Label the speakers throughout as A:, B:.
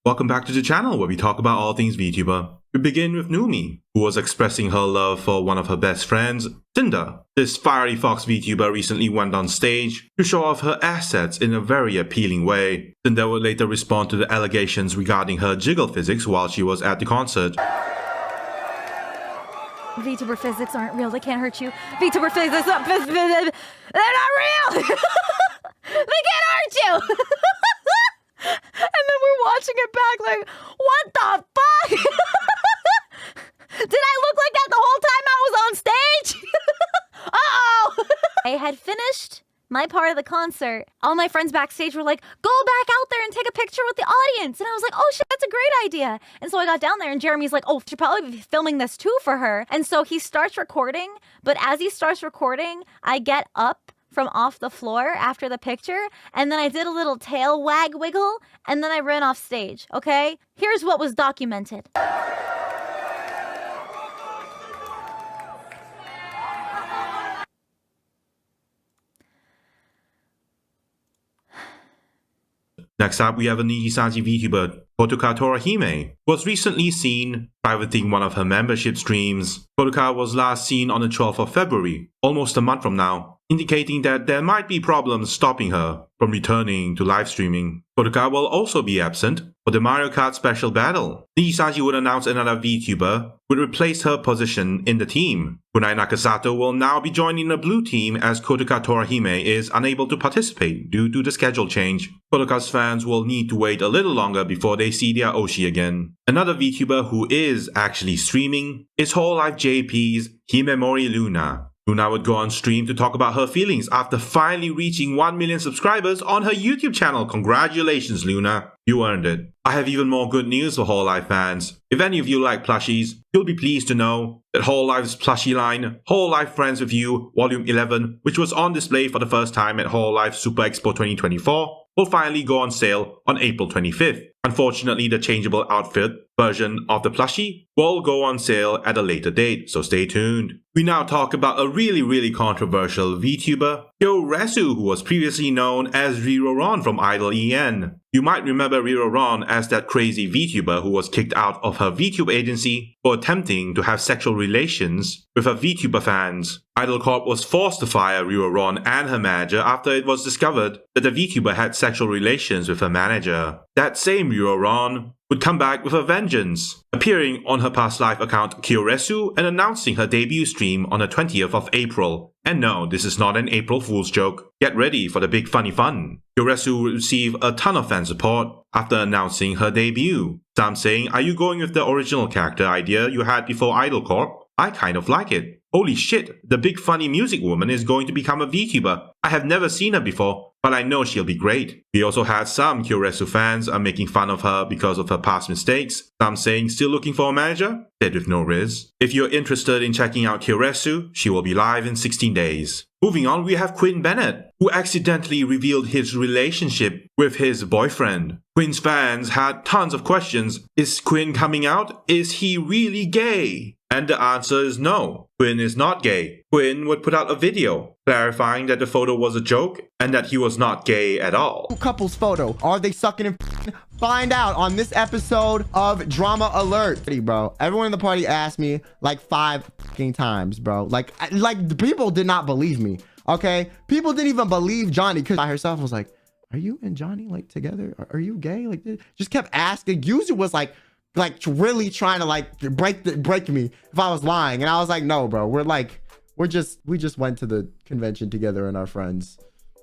A: Welcome back to the channel where we talk about all things VTuber. We begin with Numi, who was expressing her love for one of her best friends, Sinder. This fiery fox VTuber recently went on stage to show off her assets in a very appealing way. Sinder would later respond to the allegations regarding her jiggle physics while she was at the concert.
B: VTuber physics aren't real, they can't hurt you. VTuber physics, they're not real! They can't hurt you! And then we're watching it back like, what the fuck? Did I look like that the whole time I was on stage? Uh-oh! I had finished my part of the concert. All my friends backstage were like, go back out there and take a picture with the audience. And I was like, oh shit, that's a great idea. And so I got down there and Jeremy's like, oh, should probably be filming this too for her. And so he starts recording, but as he starts recording, I get up from off the floor after the picture, and then I did a little tail wag wiggle, and then I ran off stage, okay? Here's what was documented.
A: Next up, we have a Nijisaji VTuber, Kotoka Torahime, who was recently seen privating one of her membership streams. Kotoka was last seen on the 12th of February, almost a month from now, indicating that there might be problems stopping her from returning to live streaming. Kotoka will also be absent for the Mario Kart Special Battle. Nijisaji would announce another VTuber would replace her position in the team. Kunai Nakasato will now be joining the blue team as Kotoka Torahime is unable to participate due to the schedule change. Kotoka's fans will need to wait a little longer before they see their Oshi again. Another VTuber who is actually streaming is Hololive JP's Himemori Luna. Luna would go on stream to talk about her feelings after finally reaching 1 million subscribers on her YouTube channel. Congratulations, Luna. You earned it. I have even more good news for Hololive fans. If any of you like plushies, you'll be pleased to know that Hololive's plushie line, Hololive Friends with You Volume 11, which was on display for the first time at Hololive Super Expo 2024, will finally go on sale on April 25th. Unfortunately, the changeable outfit version of the plushie will go on sale at a later date, so stay tuned. We now talk about a really controversial VTuber, Kyoresu, who was previously known as Riroron from Idol EN. You might remember Riroron as that crazy VTuber who was kicked out of her VTube agency for attempting to have sexual relations with her VTuber fans. Idol Corp was forced to fire Riroron and her manager after it was discovered that the VTuber had sexual relations with her manager. That same Riroron would come back with a vengeance, appearing on her past life account Kyoresu and announcing her debut stream on the 20th of April. And no, this is not an April Fool's joke. Get ready for the big funny fun. Kyoresu will receive a ton of fan support after announcing her debut. Some saying, are you going with the original character idea you had before Idol Corp? I kind of like it. Holy shit, the big funny music woman is going to become a VTuber. I have never seen her before, but I know she'll be great. We also had some Kyoresu fans are making fun of her because of her past mistakes. Some saying still looking for a manager? Dead with no riz. If you're interested in checking out Kyoresu, she will be live in 16 days. Moving on, we have Quinn Bennet, who accidentally revealed his relationship with his boyfriend. Quinn's fans had tons of questions. Is Quinn coming out? Is he really gay? And the answer is no. Quinn is not gay. Quinn would put out a video clarifying that the photo was a joke and that he was not gay at all.
C: Couple's photo. Are they sucking and find out on this episode of Drama Alert. Bro, everyone in the party asked me like 5 times, bro. Like the people did not believe me. Okay, people didn't even believe Johnny because by herself was like, are you and Johnny like together? Are you gay? Like, just kept asking. User was like really trying to like break me if I was lying, and I was like, no, bro, we just went to the convention together and our friends.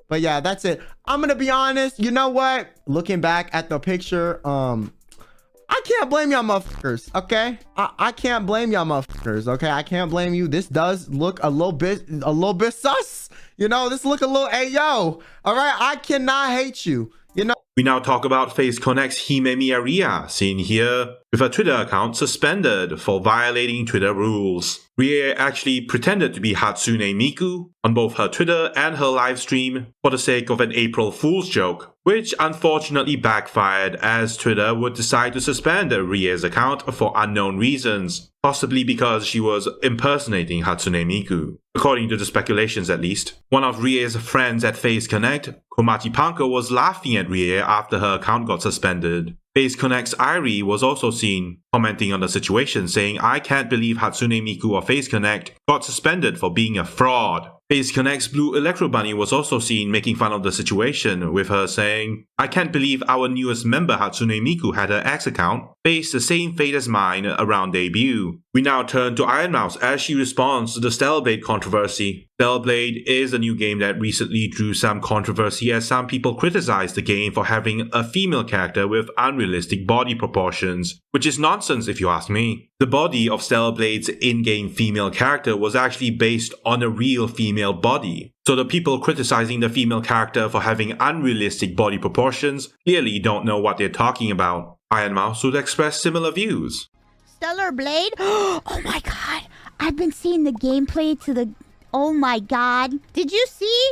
C: But yeah, that's it. I'm gonna be honest, you know what, looking back at the picture, I can't blame y'all motherfuckers, okay? I can't blame y'all motherfuckers, okay? I can't blame you. This does look a little bit sus, you know. This look a little ayo. All right, I cannot hate you, you know.
A: We now talk about Face Connect's Himemi Ria, seen here with her Twitter account suspended for violating Twitter rules. Ria actually pretended to be Hatsune Miku on both her Twitter and her live stream for the sake of an April Fool's joke. which unfortunately backfired as Twitter would decide to suspend Rie's account for unknown reasons, possibly because she was impersonating Hatsune Miku. According to the speculations at least, one of Rie's friends at Face Connect, Komachi Panko, was laughing at Rie after her account got suspended. Face Connect's Irie was also seen commenting on the situation, saying, "I can't believe Hatsune Miku or Face Connect got suspended for being a fraud." Face Connect's Blue Electro Bunny was also seen making fun of the situation, with her saying, "I can't believe our newest member Hatsune Miku had her X account face the same fate as mine around debut." We now turn to Ironmouse as she responds to the Stellar Blade controversy. Stellar Blade is a new game that recently drew some controversy as some people criticized the game for having a female character with unrealistic body proportions, which is nonsense if you ask me. The body of Stellar Blade's in-game female character was actually based on a real female body. So the people criticizing the female character for having unrealistic body proportions clearly don't know what they're talking about. Ironmouse would express similar views.
D: Stellar Blade? Oh my god. I've been seeing the gameplay to the... Oh my god. Did you see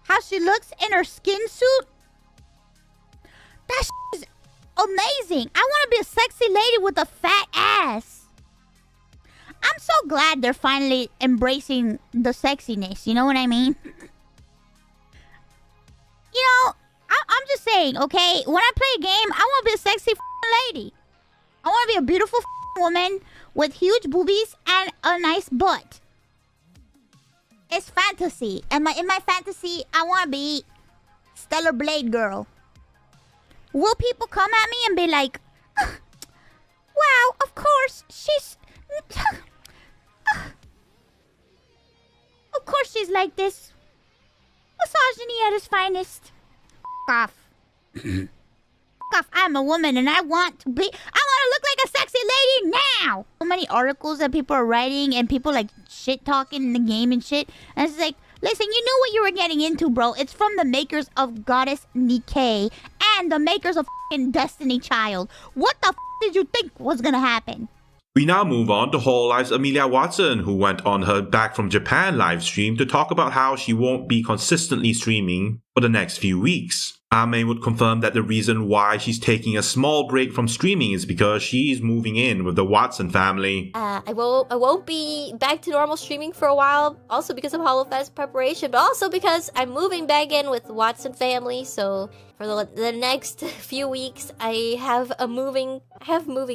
D: how she looks in her skin suit? That is amazing. I want to be a sexy lady with a fat ass. I'm so glad they're finally embracing the sexiness. You know what I mean? You know, I'm just saying, okay? When I play a game, I want to be a sexy lady. I want to be a beautiful woman with huge boobies and a nice butt. It's fantasy. And in my fantasy, I want to be Stellar Blade girl. Will people come at me and be like, wow, of course, she's... of course she's like this. Misogyny at its finest. Off. Off. I'm a woman and I want to look like a sexy lady now. So many articles that people are writing and people like shit talking in the game and shit. And it's like, listen, you knew what you were getting into, bro. It's from the makers of Goddess Nikkei and the makers of Destiny Child. What the did you think was gonna happen?
A: We now move on to Hololive's Amelia Watson, who went on her Back from Japan live stream to talk about how she won't be consistently streaming for the next few weeks. Ame would confirm that the reason why she's taking a small break from streaming is because she's moving in with the Watson family.
E: I won't be back to normal streaming for a while, also because of HoloFest preparation, but also because I'm moving back in with the Watson family, so for the next few weeks, I have moving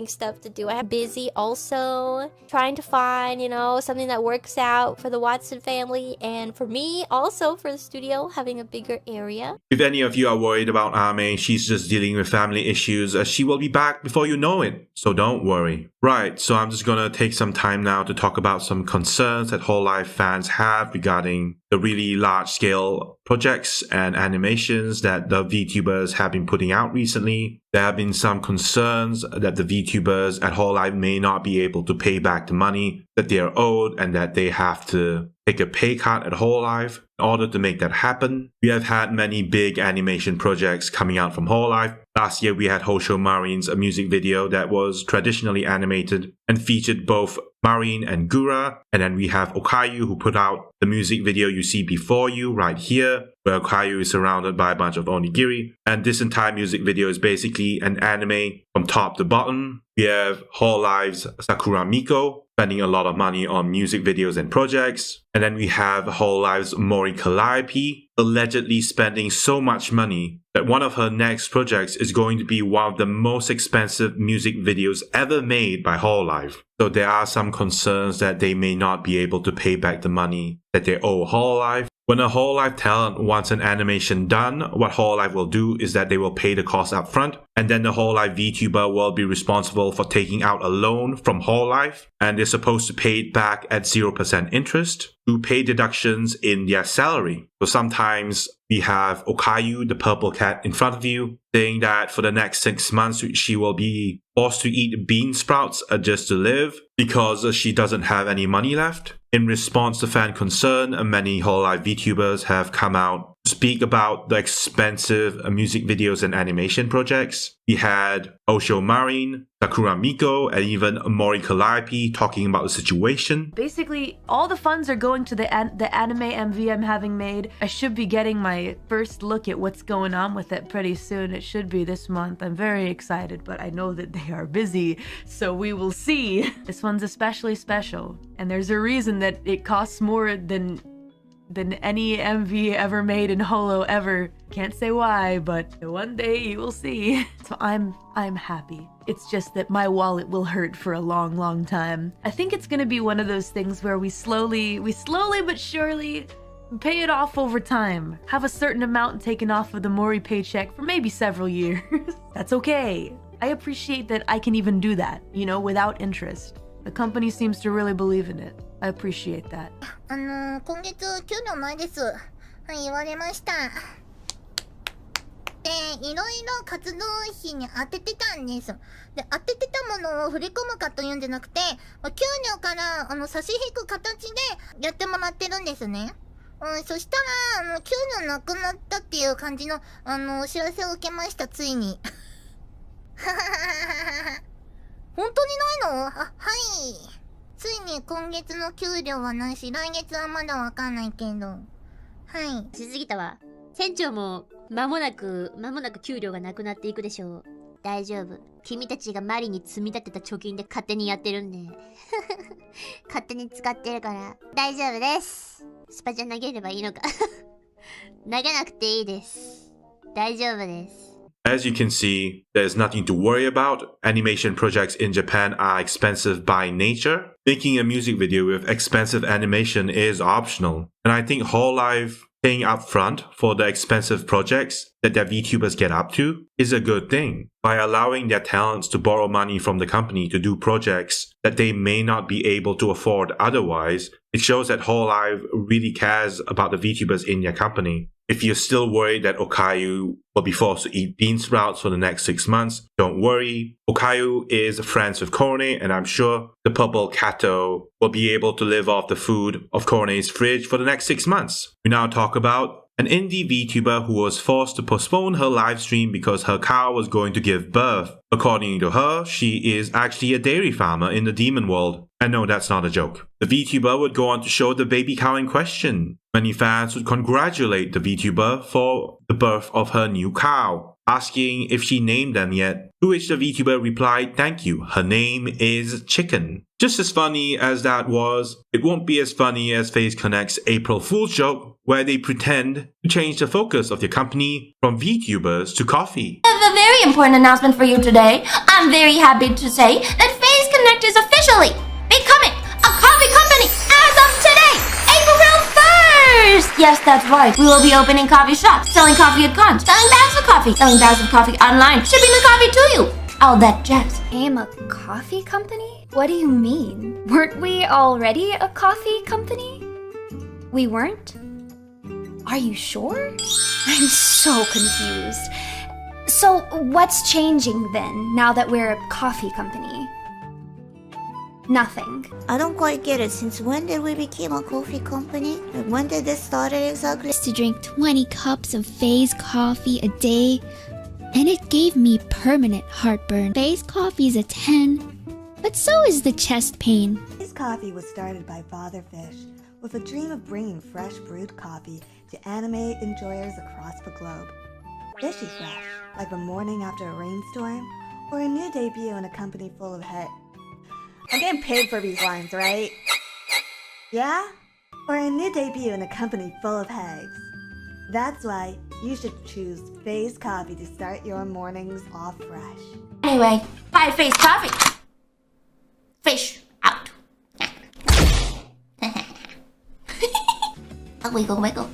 E: stuff to do. I'm busy also trying to find, something that works out for the Watson family and for me, also for the studio, having a bigger area.
A: If any of you are worried about Ame, she's just dealing with family issues as she will be back before you know it, so don't worry. Right, so I'm just gonna take some time now to talk about some concerns that Hololive fans have regarding the really large-scale projects and animations that the VTubers have been putting out recently. There have been some concerns that the VTubers at Hololive may not be able to pay back the money that they are owed and that they have to take a pay cut at Hololive in order to make that happen. We have had many big animation projects coming out from Hololive. Last year we had Hosho Marin's music video that was traditionally animated and featured both Marin and Gura. And then we have Okayu, who put out the music video you see before you right here, where Okayu is surrounded by a bunch of onigiri. And this entire music video is basically an anime from top to bottom. We have Hololive's Sakura Miko spending a lot of money on music videos and projects. And then we have Hololive's Mori Calliope allegedly spending so much money that one of her next projects is going to be one of the most expensive music videos ever made by Hololive. So there are some concerns that they may not be able to pay back the money that they owe Hololive. When a Hololive talent wants an animation done, what Hololive will do is that they will pay the cost up front, and then the Hololive VTuber will be responsible for taking out a loan from Hololive, and they're supposed to pay it back at 0% interest through pay deductions in their salary. So sometimes we have Okayu, the purple cat, in front of you, saying that for the next 6 months she will be forced to eat bean sprouts just to live because she doesn't have any money left. In response to fan concern, many Hololive VTubers have come out to speak about the expensive music videos and animation projects. We had Osho Marin, Sakura Miko, and even Mori Calliope talking about the situation.
F: Basically, all the funds are going to the anime MV I'm having made. I should be getting my first look at what's going on with it pretty soon. It should be this month. I'm very excited, but I know that they are busy, so we will see. This one's especially special, and there's a reason that it costs more than any MV ever made in Holo ever. Can't say why, but one day you will see. So I'm happy. It's just that my wallet will hurt for a long, long time. I think it's gonna be one of those things where we slowly but surely pay it off over time. Have a certain amount taken off of the Mori paycheck for maybe several years. That's okay. I appreciate that I can even do that, you know, without interest. The company seems to really believe in it. I appreciate that.
D: 今月給料前です。はい、言われました。で、いろいろ活動費に当ててたんです。で、当ててたものを振り込むかというんじゃなくて、給料から差し引く形でやってもらってるんですね。そしたら、給料なくなったっていう感じの、お知らせを受けました、ついに。本当にないの？はい。ついに今月の給料はないし、来月はまだわかんないけど。はい。
E: しすぎたわ。船長も間もなく給料がなくなっていくでしょう。大丈夫。君たちがマリに積み立てた貯金で勝手にやってるんで。勝手に使ってるから大丈夫です。スパチャ投げればいいのか。投げなくていいです。大丈夫です。
A: As you can see, there's nothing to worry about. Animation projects in Japan are expensive by nature. Making a music video with expensive animation is optional. And I think Hololive paying upfront for the expensive projects that their VTubers get up to is a good thing. By allowing their talents to borrow money from the company to do projects that they may not be able to afford otherwise, it shows that Hololive really cares about the VTubers in their company. If you're still worried that Okayu will be forced to eat bean sprouts for the next 6 months, don't worry. Okayu is friends with Korone, and I'm sure the purple Kato will be able to live off the food of Korone's fridge for the next 6 months. We now talk about an indie VTuber who was forced to postpone her live stream because her cow was going to give birth. According to her, she is actually a dairy farmer in the demon world. And no, that's not a joke. The VTuber would go on to show the baby cow in question. Many fans would congratulate the VTuber for the birth of her new cow, asking if she named them yet, to which the VTuber replied, "Thank you, her name is Chicken." Just as funny as that was, it won't be as funny as FaZe Connect's April Fool's joke, where they pretend to change the focus of their company from VTubers to coffee.
G: I have a very important announcement for you today. I'm very happy to say that FaZe Connect is officially becoming a coffee company as of today, April 1st! Yes, that's right. We will be opening coffee shops, selling coffee at cons, selling bags of coffee, selling bags of coffee online, shipping the coffee to you. All that jazz.
H: Became a coffee company? What do you mean? Weren't we already a coffee company? We weren't? Are you sure? I'm so confused. So what's changing then, now that we're a coffee company? Nothing.
D: I don't quite get it. Since when did we become a coffee company? Like, when did this start exactly?
I: To drink 20 cups of FaZe coffee a day, and it gave me permanent heartburn. FaZe coffee is a 10, but so is the chest pain.
J: FaZe coffee was started by Father Fish with a dream of bringing fresh brewed coffee to anime enjoyers across the globe. Fishy fresh, like the morning after a rainstorm, or a new debut in a company full of head. I'm getting paid for these lines, right? Yeah? Or a new debut in a company full of hags. That's why you should choose FaZe Coffee to start your mornings off fresh.
G: Anyway, buy FaZe coffee. Fish out. Wiggle.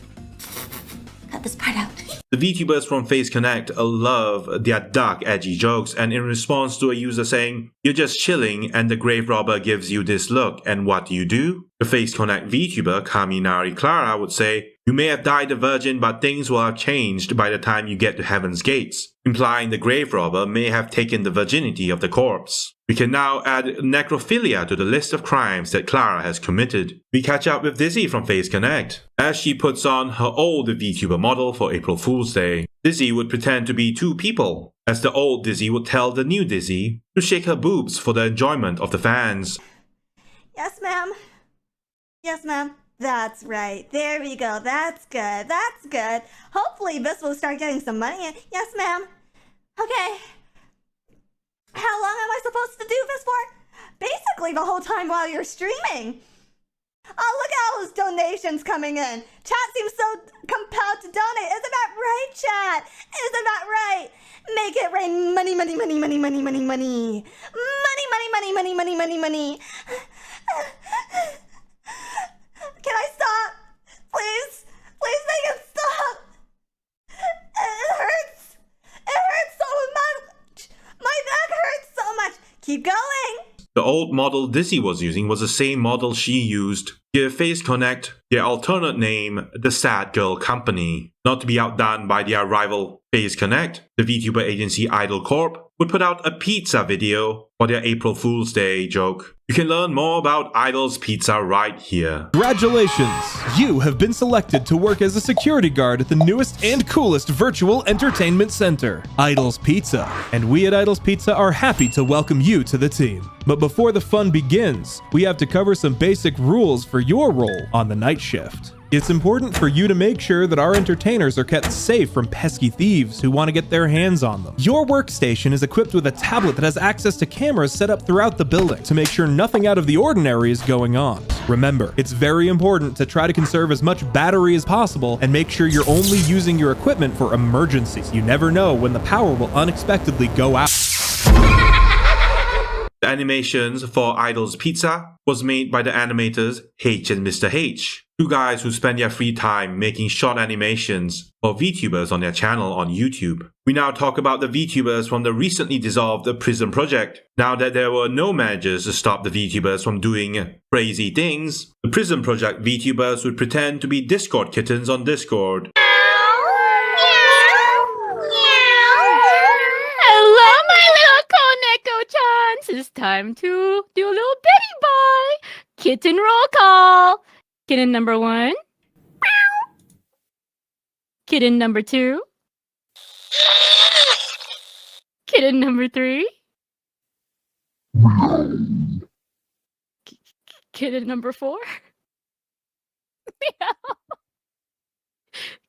G: Cut this part out.
A: The VTubers from FaZe Connect love their dark, edgy jokes, and in response to a user saying, "You're just chilling and the grave robber gives you this look, and what do? The FaZe Connect VTuber Kaminari Clara would say, You may have died a virgin, but things will have changed by the time you get to Heaven's Gates, implying the grave robber may have taken the virginity of the corpse. We can now add necrophilia to the list of crimes that Clara has committed. We catch up with Dizzy from Face Connect, as she puts on her old VTuber model for April Fool's Day. Dizzy would pretend to be two people, as the old Dizzy would tell the new Dizzy to shake her boobs for the enjoyment of the fans.
J: Yes, ma'am. Yes, ma'am. That's right. There we go. That's good. That's good. Hopefully this will start getting some money in. Yes, ma'am. Okay. How long am I supposed to do this for? Basically the whole time while you're streaming. Oh, look at all those donations coming in. Chat seems so compelled to donate. Isn't that right, chat? Isn't that right? Make it rain money, money, money, money, money, money, money. Money, money, money, money, money, money, money. Can I stop? Please? Please make it stop. It hurts. It hurts so much. My neck hurts so much. Keep going.
A: The old model Dizzy was using was the same model she used. Give Face Connect their alternate name, the Sad Girl Company. Not to be outdone by their rival Face Connect, the VTuber agency Idol Corp would put out a pizza video for their April Fool's Day joke. You can learn more about Idol's Pizza right here.
K: Congratulations! You have been selected to work as a security guard at the newest and coolest virtual entertainment center, Idol's Pizza. And we at Idol's Pizza are happy to welcome you to the team. But before the fun begins, we have to cover some basic rules for your role on the night shift. It's important for you to make sure that our entertainers are kept safe from pesky thieves who want to get their hands on them. Your workstation is equipped with a tablet that has access to cameras set up throughout the building to make sure nothing out of the ordinary is going on. Remember, it's very important to try to conserve as much battery as possible and make sure you're only using your equipment for emergencies. You never know when the power will unexpectedly go out.
A: The animations for Idol's Pizza was made by the animators H and Mr. H, two guys who spend their free time making short animations for VTubers on their channel on YouTube. We now talk about the VTubers from the recently dissolved Prism Project. Now that there were no managers to stop the VTubers from doing crazy things, the Prism Project VTubers would pretend to be Discord kittens on Discord.
L: Hello, my little Koneko-chans. It's time to do a little Betty Boy kitten roll call. Kitten number 1. Kitten number 2. Kitten number 3. Kitten number 4.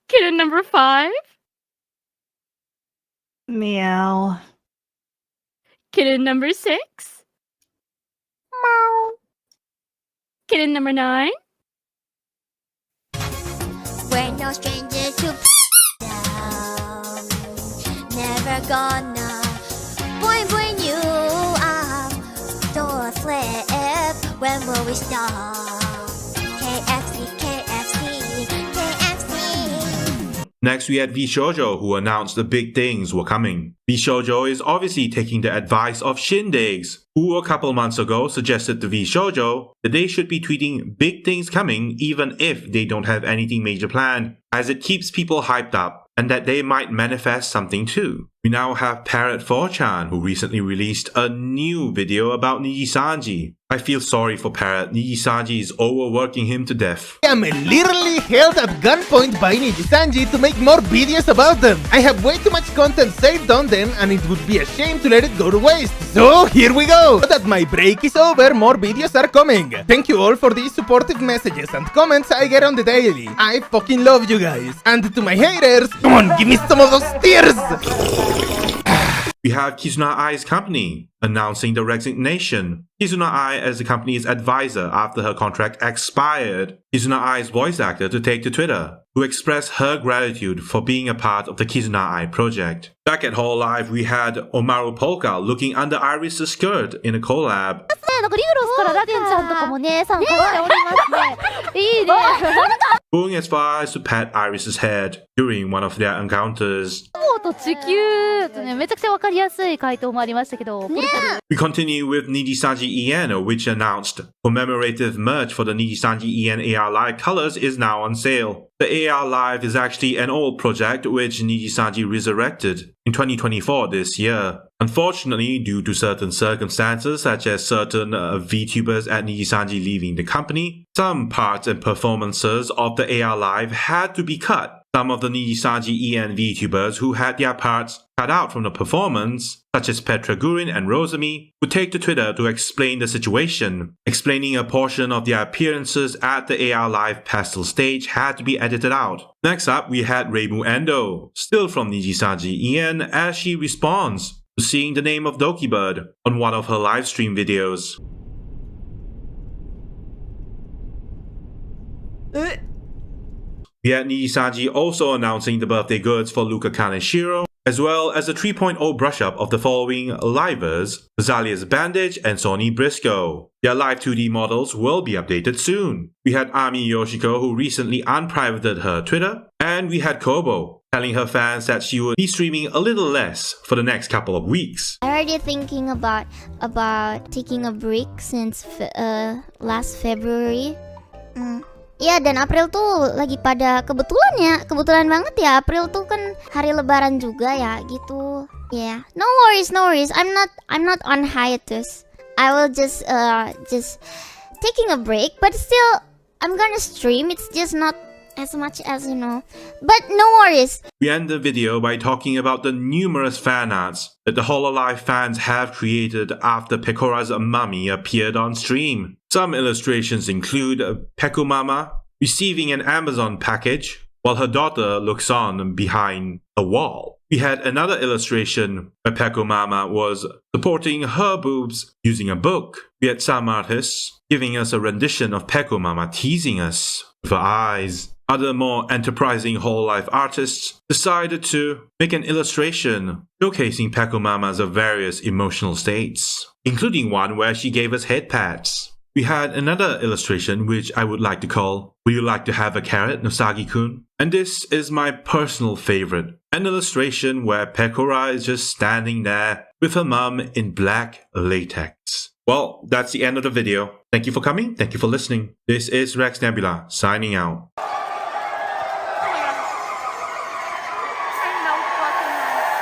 L: Kitten number 5.
B: Meow.
L: Kitten number 6. Meow. Kitten number 9.
D: We're no strangers to down. Never gonna point you up. Door flip. When will we stop? KFC, KFC, KFC.
A: Next, we had VShojo, who announced the big things were coming. VShojo is obviously taking the advice of Shindigs, who a couple months ago suggested to VShojo that they should be tweeting big things coming even if they don't have anything major planned, as it keeps people hyped up, and that they might manifest something too. We now have Parrot4chan, who recently released a new video about Nijisanji. I feel sorry for Parrot. Nijisanji is overworking him to death.
M: I am literally held at gunpoint by Nijisanji to make more videos about them. I have way too much content saved on them and it would be a shame to let it go to waste. So here we go. Now that my break is over, more videos are coming. Thank you all for these supportive messages and comments I get on the daily. I fucking love you guys. And to my haters, come on, give me some of those tears.
A: We have Kizuna Ai's company announcing the resignation. Kizuna Ai as the company's advisor after her contract expired. Kizuna Ai's voice actor to take to Twitter to express her gratitude for being a part of the Kizuna Ai project. Back at Hololive, we had Omaru Polka looking under Iris' skirt in a collab.
B: なんかリグロスからラテンちゃんとかもね、参加しておりますね。いいね。
A: Going as far as to pat Iris' head during one of their encounters.
B: 雲と地球とね、めちゃくちゃわかりやすい回答もありましたけど、
A: We continue with Nijisanji Nijisanji EN, which announced commemorative merch for the Nijisanji EN AR Live colors, is now on sale. The AR Live is actually an old project which Nijisanji resurrected in 2024 this year. Unfortunately, due to certain circumstances such as certain VTubers at Nijisanji leaving the company, some parts and performances of the AR Live had to be cut. Some of the Nijisanji EN VTubers who had their parts cut out from the performance, such as Petra Gurin and Rosemi, would take to Twitter to explain the situation. Explaining a portion of their appearances at the AR Live Pastel stage had to be edited out. Next up, we had Reimu Endo, still from Nijisanji EN, as she responds to seeing the name of Dokibird on one of her livestream videos. We had Nijisanji also announcing the birthday goods for Luca Kaneshiro, as well as a 3.0 brush-up of the following livers: Azalea's Bandage and Sony Briscoe. Their live 2D models will be updated soon. We had Ami Yoshiko, who recently unprivated her Twitter, and we had Kobo, telling her fans that she would be streaming a little less for the next couple of weeks.
N: I already thinking about taking a break since last February. Ya, dan April tuh lagi pada kebetulan banget ya, April tuh kan hari lebaran juga ya, gitu. Yeah. No worries. I'm not on hiatus. I will just taking a break, but still I'm gonna stream. It's just not as much as, But no worries.
A: We end the video by talking about the numerous fan arts that the Hololive fans have created after Pecora's mummy appeared on stream. Some illustrations include Peku Mama receiving an Amazon package while her daughter looks on behind a wall. We had another illustration where Peku Mama was supporting her boobs using a book. We had some artists giving us a rendition of Peku Mama teasing us with her eyes. Other more enterprising Hololive artists decided to make an illustration showcasing Peku Mama's various emotional states, including one where she gave us head pats. We had another illustration which I would like to call "Would You Like to Have a Carrot, Nosagi-kun?" And this is my personal favorite, an illustration where Pecora is just standing there with her mum in black latex. Well, that's the end of the video. Thank you for coming, thank you for listening. This is Rex Nebula, signing out.